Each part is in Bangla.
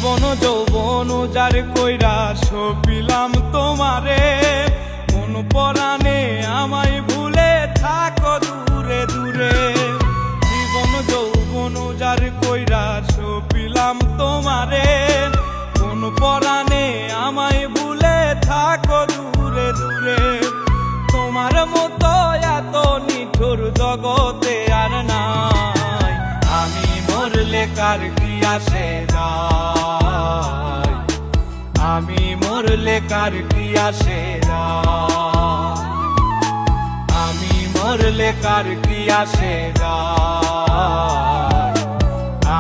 জীবন যৌবন যার কইরা সপিলাম তোমারে, মন পরাণে আমায় ভুলে থাকো দূরে দূরে। জীবন যৌবন যার কইরা সপিলাম তোমারে, মন পরাণে আমায় ভুলে থাকো দূরে দূরে। তোমার মতো এত নিঠুর জগতে আর নাই, আমি মরলে কার কি আসে যায়, আমি মরলে কার কি আসে যায়, আমি মরলে কার কি আসে যায়,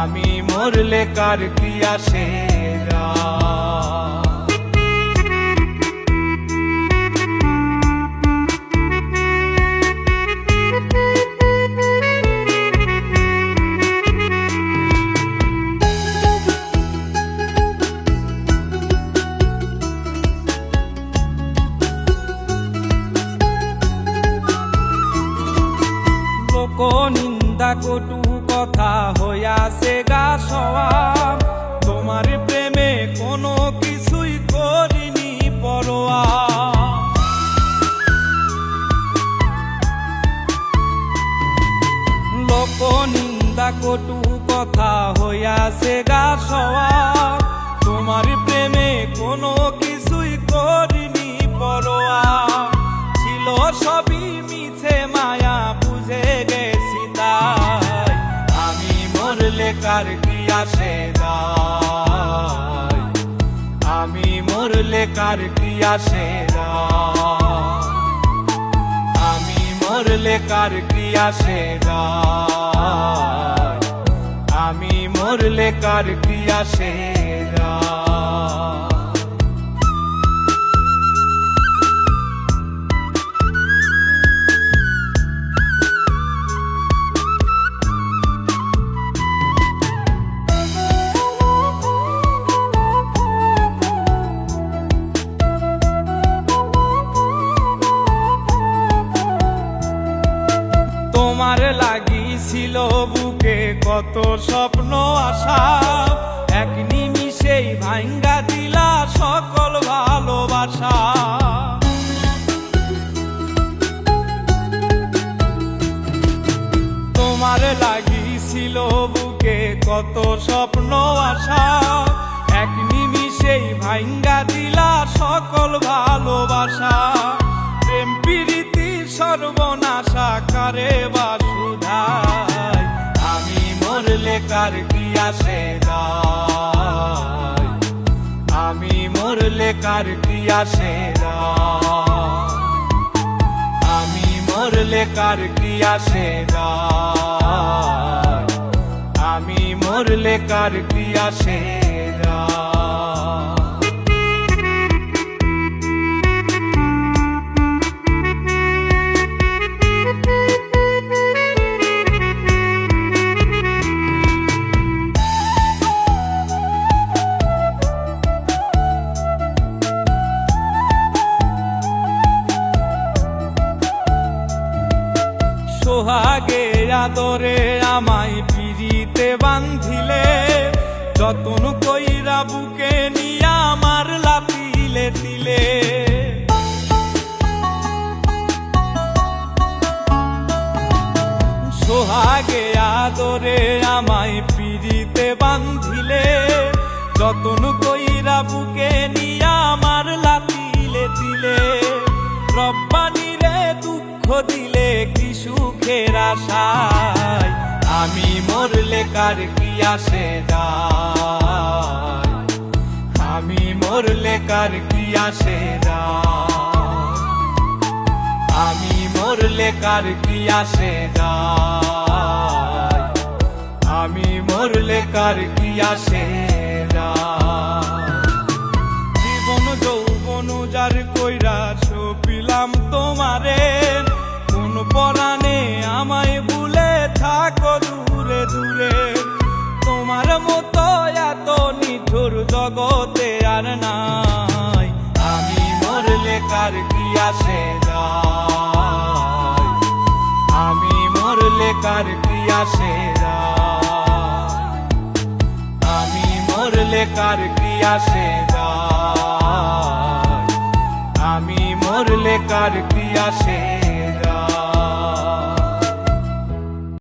আমি মরলে কার কি আসে যায়। নিন্দা কটু কথা হইয়াছে গা সওয়া, তোমার প্রেমে কোনো কিছুই করিনি পরোয়া। লোক নিন্দা কটু কথা হইয়াছে গা সওয়া, তোমার প্রেমে কোনো কিছুই করিনি পরোয়া। ছিল সবই মিছে মায়া বুঝে গেছি তাই, আমি মরলে কার কি আসে যায়, আমি মরলে কার কি আসে যায়, আমি মরলে কার কি আসে যায়, আমি মরলে কার কি আসে যায়। তোমার লাগিছিল বুকে কত স্বপ্ন আশা, এক নিমিষেই ভাঙ্গা দিলা সকল ভালোবাসা। তোমার লাগিছিল বুকে কত স্বপ্ন আশা, এক নিমিষেই ভাঙ্গা দিলা সকল ভালোবাসা। প্রেম প্রীতি সর্বনাশা কারে বা সুধাই, আমি মরলে কার কি আসে যায়, আমি মরলে কার কি আসে যায়, আমি মরলে কার কি আসে যায়, আমি মরলে কার কি আসে যায়। সোহাগে আদরে আমায় পিরিতে বান্ধিলে, যতন কইরা বুকে নিয়া আমার লাতিলে দিলে। সোহাগে আদরে আমায় পিরিতে বান্ধিলে, যতন কইরা বুকে নিয়া আমার লাতিলে দিলে। রব্বানি রে দুঃখ দিলে কি সুখের আশায়, আমি মরলে কার কি আসে যায়, আমি মরলে কার কি আসে যায়, আমি মরলে কার কি আসে যায়, আমি মরলে কার কি আসে যায়। জীবন যৌবন যার কইরা সপিলাম তোমারে, কোন পরাণে আমায় ভুলে থাকো দূরে দূরে। তোমার মতো এত নিঠুর জগতে আর নাই, আমি মরলে কার কি আসে যায়, আমি মরলে কার কি আসে যায়, আমি মরলে মরলে কার কি আসে যায়, আমি মরলে কার কি আসে